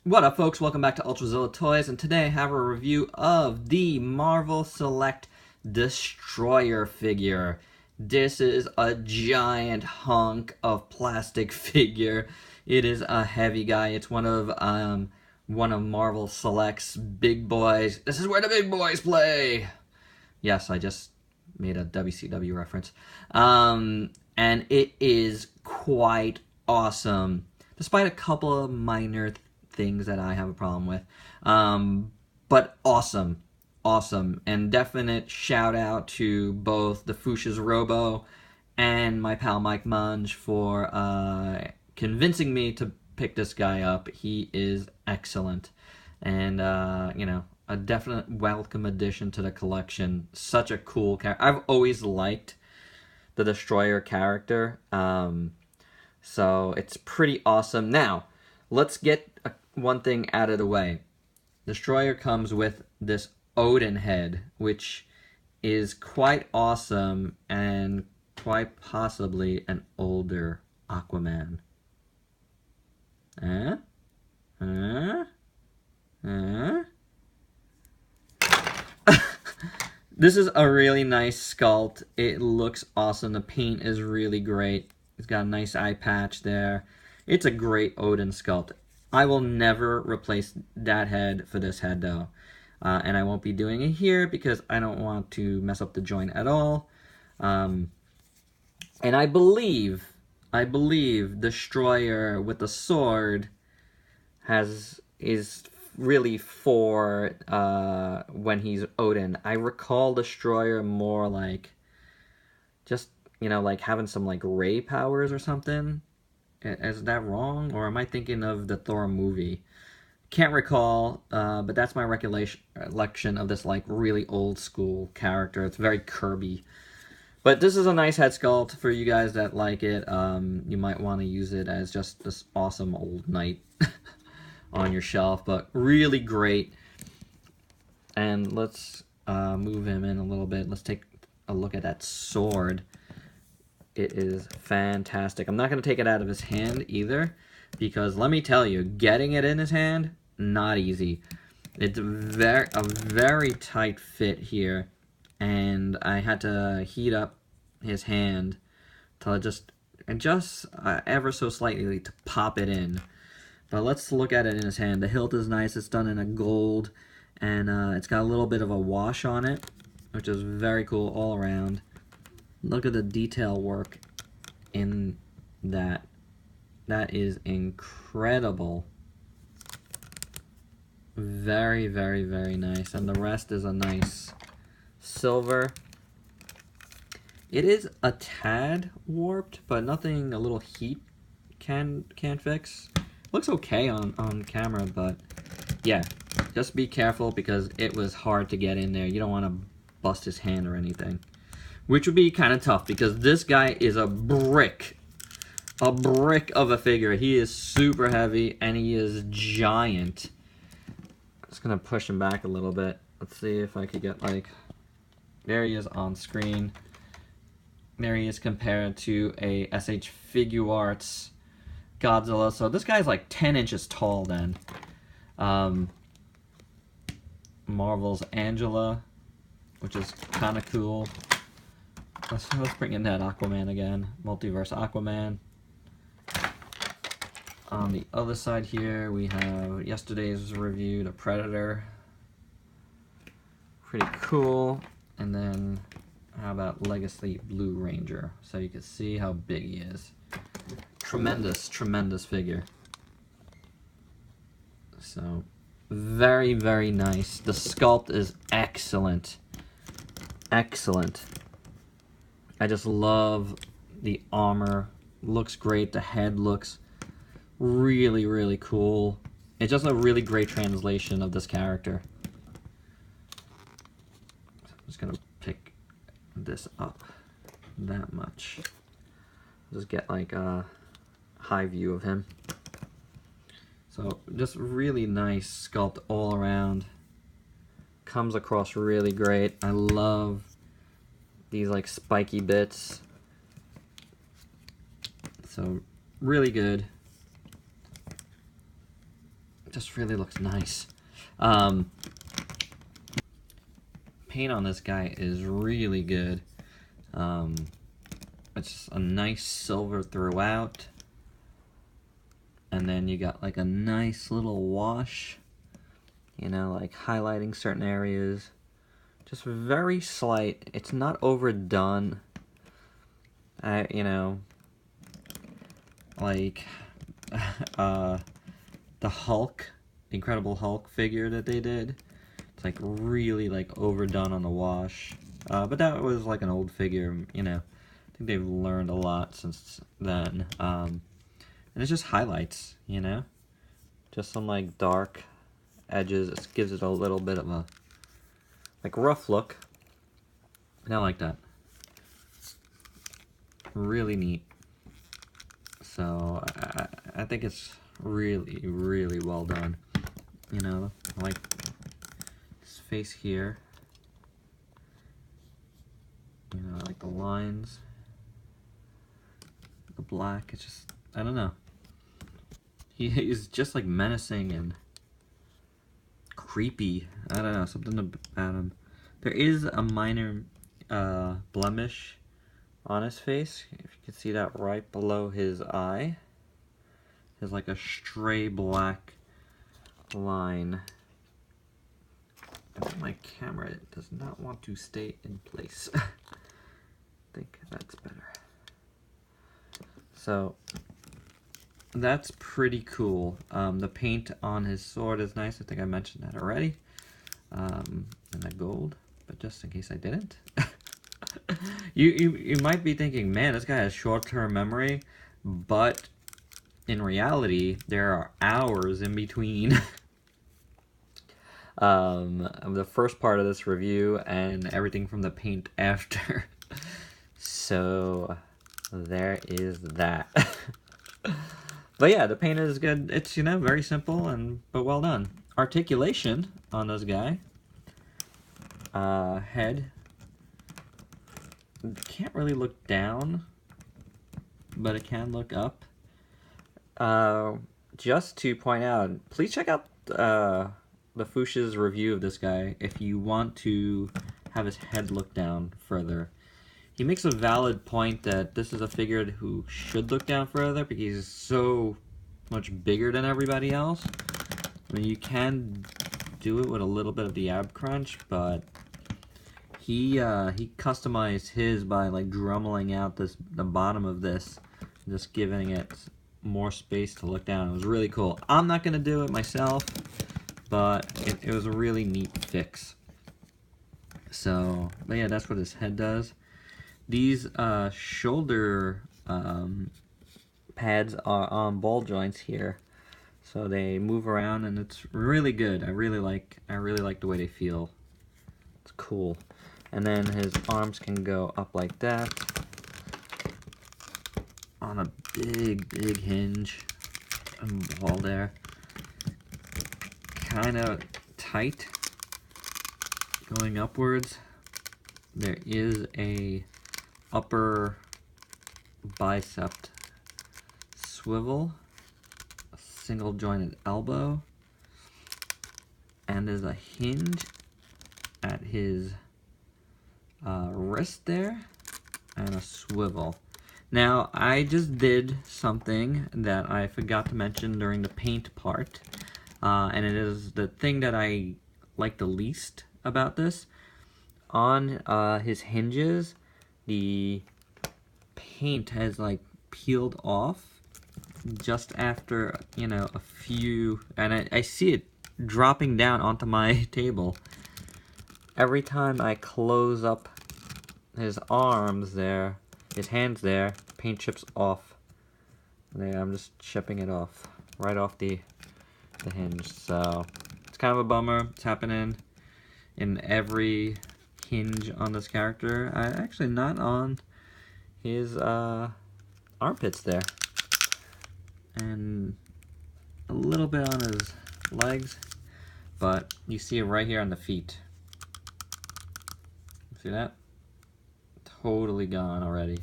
What up, folks? Welcome back to ULTRAZILLA Toys, and today I have a review of the Marvel Select Destroyer figure. This is a giant hunk of plastic figure. It is a heavy guy. It's one of Marvel Select's big boys. This is where the big boys play. Yes, I just made a WCW reference. And it is quite awesome, despite a couple of minor things that I have a problem with. But awesome. And definite shout out to both the Fuchsia's Robo and my pal Mike Munge for convincing me to pick this guy up. He is excellent. And, a definite welcome addition to the collection. Such a cool character. I've always liked the Destroyer character. So it's pretty awesome. Now, let's get one thing out of the way. Destroyer comes with this Odin head, which is quite awesome and quite possibly an older Aquaman. This is a really nice sculpt. It looks awesome. The paint is really great. It's got a nice eye patch there. It's a great Odin sculpt. I will never replace that head for this head, though. And I won't be doing it here because I don't want to mess up the joint at all. And I believe Destroyer with the sword is really for when he's Odin. I recall Destroyer more like just, like having some like ray powers or something. Is that wrong? Or am I thinking of the Thor movie? Can't recall, but that's my recollection of this like really old school character. It's very Kirby. But this is a nice head sculpt for you guys that like it. You might want to use it as just this awesome old knight on your shelf, but really great. And let's move him in a little bit. Let's take a look at that sword. It is fantastic. I'm not going to take it out of his hand either, because let me tell you, getting it in his hand, not easy. It's a very tight fit here, and I had to heat up his hand to just ever so slightly to pop it in. But let's look at it in his hand. The hilt is nice. It's done in a gold, and it's got a little bit of a wash on it, which is very cool all around. Look at the detail work in that. That is incredible. Very nice. And the rest is a nice silver. It is a tad warped, but nothing a little heat can fix. Looks okay on camera, but yeah, just be careful because it was hard to get in there. You don't want to bust his hand or anything, which would be kind of tough because this guy is a brick of a figure. He is super heavy and he is giant. I'm just gonna push him back a little bit. Let's see if I could get like, there he is on screen. There he is compared to a SH Figuarts Godzilla. So this guy's like 10 inches tall then. Marvel's Angela, which is kind of cool. Let's bring in that Aquaman again. Multiverse Aquaman. On the other side here, we have yesterday's review, the Predator. Pretty cool. And then, how about Legacy Blue Ranger? So you can see how big he is. Tremendous figure. So, very nice. The sculpt is excellent. I just love the armor. Looks great. The head looks really cool. It's just a really great translation of this character. I'm just gonna pick this up that much. Just get like a high view of him. So just really nice sculpt all around. Comes across really great. I love these like spiky bits. So really good. Just really looks nice. Paint on this guy is really good. It's just a nice silver throughout. And then you got like a nice little wash, you know, like highlighting certain areas. Just very slight. It's not overdone. You know, like the Hulk, Incredible Hulk figure that they did. It's like really like overdone on the wash. But that was like an old figure, you know. I think they've learned a lot since then. And it's just highlights, you know. Just some like dark edges. It gives it a little bit of a like rough look. And I like that. Really neat. So I think it's really, really well done. You know, like his face here. You know, like the lines, the black. It's just, I don't know. He's just like menacing and creepy. I don't know, something about him. There is a minor blemish on his face. If you can see that right below his eye. There's like a stray black line. And my camera does not want to stay in place. I think that's better. So that's pretty cool. The paint on his sword is nice. I think I mentioned that already. And the gold, but just in case I didn't. You might be thinking, man, this guy has short-term memory, but in reality, there are hours in between the first part of this review and everything from the paint after. So there is that. But yeah, the paint is good. It's, you know, very simple but well done. Articulation on this guy. Head. Can't really look down, but it can look up. Just to point out, please check out the Fuchsia's review of this guy if you want to have his head look down further. He makes a valid point that this is a figure who should look down further because he's so much bigger than everybody else. I mean, you can do it with a little bit of the ab crunch, but he customized his by like drumming out the bottom of this, just giving it more space to look down. It was really cool. I'm not gonna do it myself, but it was a really neat fix. So, but yeah, that's what his head does. These shoulder pads are on ball joints here, so they move around, and it's really good. I really like the way they feel. It's cool. And then his arms can go up like that on a big hinge and ball there. Kind of tight going upwards. There is a upper bicep swivel, a single jointed elbow, and there's a hinge at his wrist there, and a swivel. Now, I just did something that I forgot to mention during the paint part, and it is the thing that I like the least about this. On his hinges, the paint has like peeled off just after, you know, a few, and I see it dropping down onto my table. Every time I close up his arms there, his hands there, paint chips off. There, I'm just chipping it off, right off the hinge. So it's kind of a bummer. It's happening in every hinge on this character. Actually not on his armpits there, and a little bit on his legs, but you see it right here on the feet. See that? Totally gone already,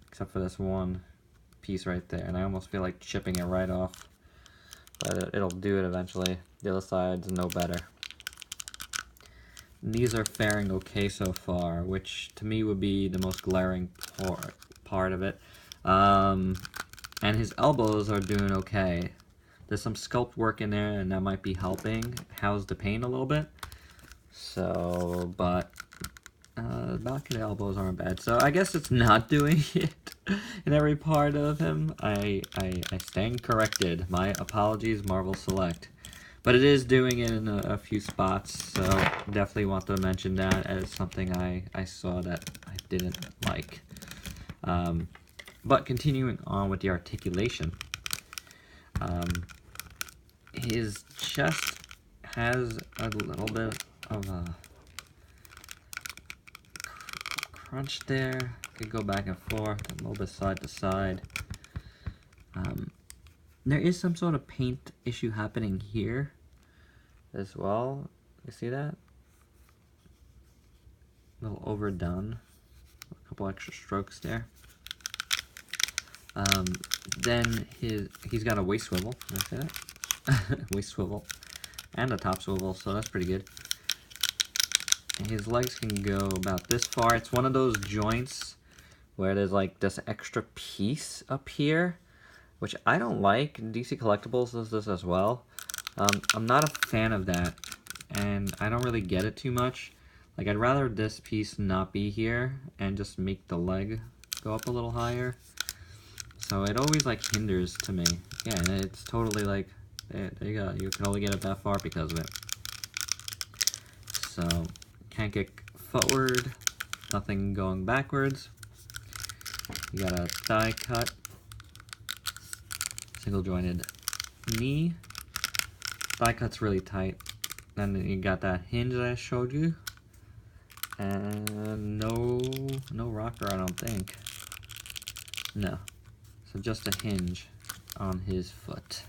except for this one piece right there, and I almost feel like chipping it right off but it'll do it eventually. The other side's no better. These are faring okay so far, which to me would be the most glaring part of it. And his elbows are doing okay. There's some sculpt work in there, and that might be helping house the paint a little bit. So, but the back of the elbows aren't bad. So I guess it's not doing it in every part of him. I stand corrected. My apologies, Marvel Select. But it is doing it in a few spots, so definitely want to mention that as something I saw that I didn't like. But continuing on with the articulation. His chest has a little bit of a crunch there. Could go back and forth, a little bit side to side. There is some sort of paint issue happening here as well. You see that? A little overdone. A couple extra strokes there. Then he's got a waist swivel. Did I say that? Waist swivel. And a top swivel, so that's pretty good. And his legs can go about this far. It's one of those joints where there's like this extra piece up here, which I don't like. DC Collectibles does this as well. I'm not a fan of that, and I don't really get it too much. Like, I'd rather this piece not be here and just make the leg go up a little higher. So it always like hinders to me. Yeah, and it's totally like, there you go. You can only get it that far because of it. So can't get forward, nothing going backwards. You got a thigh cut, single jointed knee. Thigh cut's really tight. Then you got that hinge that I showed you. And no rocker, I don't think. No. So just a hinge on his foot.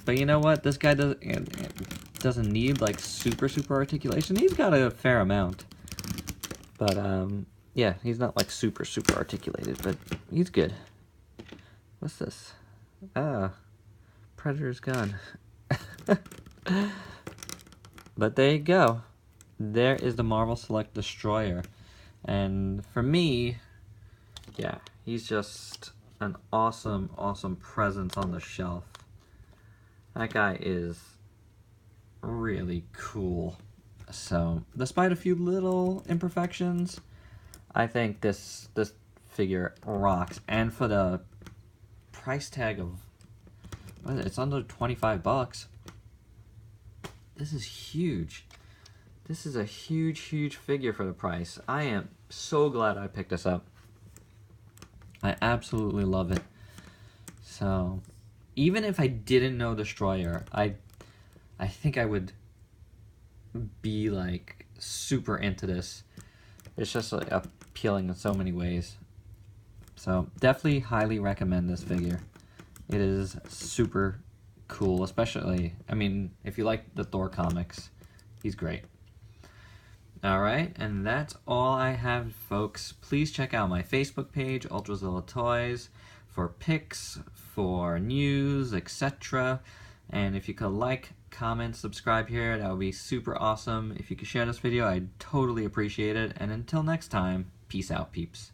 But you know what? This guy doesn't need like super articulation. He's got a fair amount. But yeah, he's not like super articulated, but he's good. What's this? Ah, Predator's gun. But there you go. There is the Marvel Select Destroyer. And for me, yeah, he's just an awesome presence on the shelf. That guy is really cool. So, despite a few little imperfections, I think this figure rocks. And for the price tag of, what is it? It's under 25 bucks. This is huge. This is a huge figure for the price. I am so glad I picked this up. I absolutely love it. So, even if I didn't know Destroyer, I think I would be like super into this. It's just like appealing in so many ways. So, definitely highly recommend this figure. It is super cool, especially, I mean, if you like the Thor comics, he's great. Alright, and that's all I have, folks. Please check out my Facebook page, ULTRAZILLA Toys, for pics, for news, etc. And if you could like, comment, subscribe here, that would be super awesome. If you could share this video, I'd totally appreciate it. And until next time, peace out, peeps.